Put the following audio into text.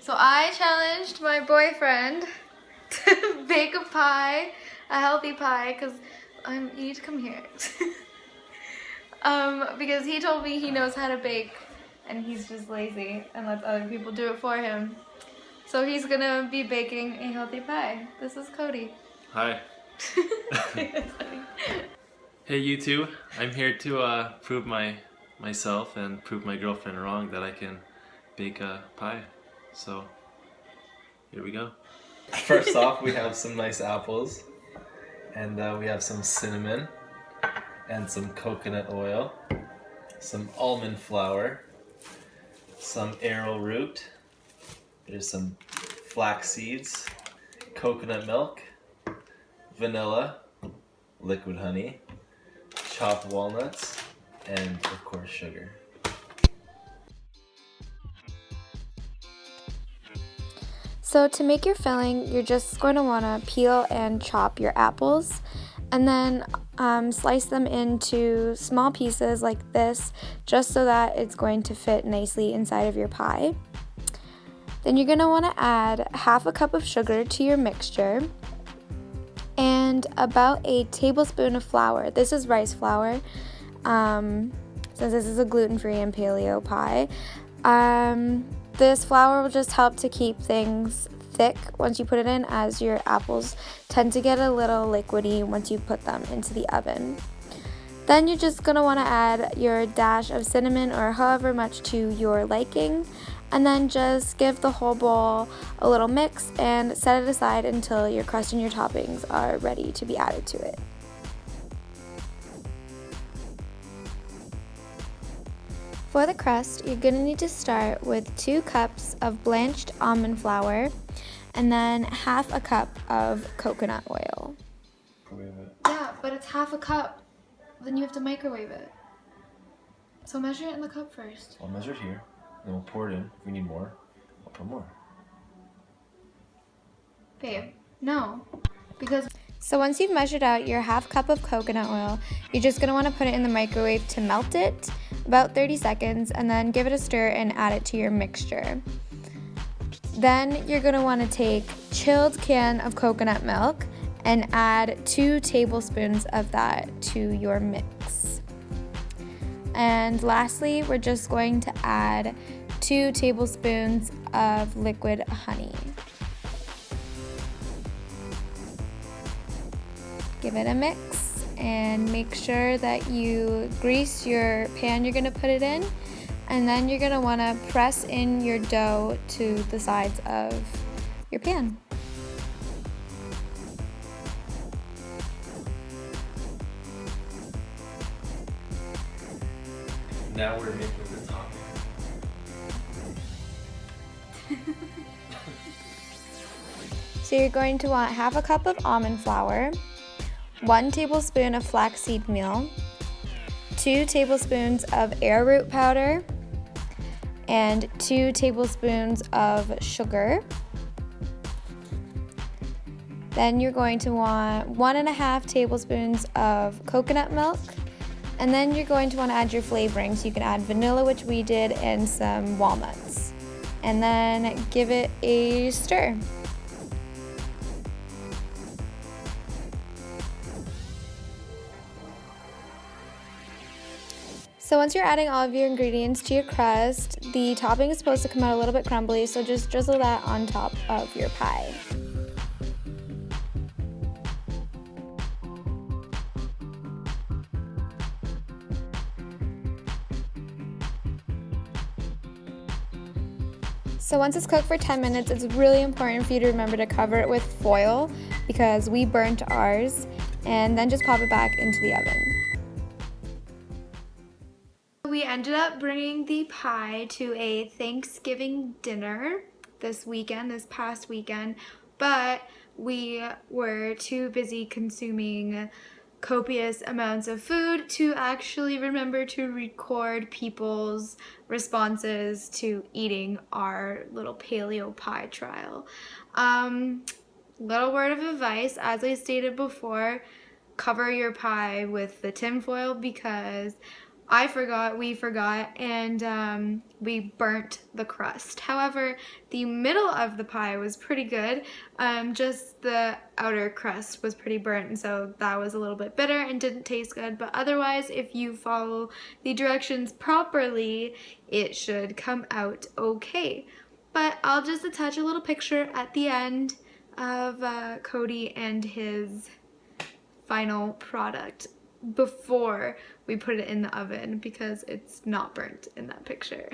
So I challenged my boyfriend to bake a pie, a healthy pie, because you need to come here. Because he told me he knows how to bake and he's just lazy and lets other people do it for him. So he's gonna be baking a healthy pie. This is Cody. Hi. Hey, you two. I'm here to prove myself and prove my girlfriend wrong that I can bake a pie. So, here we go. First off, we have some nice apples, and we have some cinnamon, and some coconut oil, some almond flour, some arrowroot, there's some flax seeds, coconut milk, vanilla, liquid honey, chopped walnuts, and of course sugar. So to make your filling, you're just going to want to peel and chop your apples and then slice them into small pieces like this, just so that it's going to fit nicely inside of your pie. Then you're going to want to add half a cup of sugar to your mixture and about a tablespoon of flour. This is rice flour, since this is a gluten-free and paleo pie. This flour will just help to keep things thick once you put it in, as your apples tend to get a little liquidy once you put them into the oven. Then you're just going to want to add your dash of cinnamon, or however much to your liking, and then just give the whole bowl a little mix and set it aside until your crust and your toppings are ready to be added to it. For the crust, you're going to need to start with 2 cups of blanched almond flour and then half a cup of coconut oil. Microwave it. Yeah, but it's half a cup. Then you have to microwave it. So measure it in the cup first. I'll measure it here, then we'll pour it in. If we need more, I'll put more. Babe, no. So once you've measured out your half cup of coconut oil, you're just going to want to put it in the microwave to melt it, about 30 seconds, and then give it a stir and add it to your mixture. Then you're going to want to take chilled can of coconut milk and add 2 tablespoons of that to your mix. And lastly, we're just going to add 2 tablespoons of liquid honey. Give it a mix and make sure that you grease your pan you're going to put it in, and then you're going to want to press in your dough to the sides of your pan. Now we're making the topping. So you're going to want half a cup of almond flour, 1 tablespoon of flaxseed meal, 2 tablespoons of arrowroot powder, and 2 tablespoons of sugar. Then you're going to want 1.5 tablespoons of coconut milk, and then you're going to want to add your flavoring. So you can add vanilla, which we did, and some walnuts. And then give it a stir. So once you're adding all of your ingredients to your crust, the topping is supposed to come out a little bit crumbly, so just drizzle that on top of your pie. So once it's cooked for 10 minutes, it's really important for you to remember to cover it with foil, because we burnt ours, and then just pop it back into the oven. We ended up bringing the pie to a Thanksgiving dinner this past weekend, but we were too busy consuming copious amounts of food to actually remember to record people's responses to eating our little paleo pie trial. Little word of advice, as I stated before, cover your pie with the tin foil, because we forgot, and we burnt the crust. However, the middle of the pie was pretty good. Just the outer crust was pretty burnt, and so that was a little bit bitter and didn't taste good. But otherwise, if you follow the directions properly, it should come out okay. But I'll just attach a little picture at the end of Cody and his final product before we put it in the oven because it's not burnt in that picture.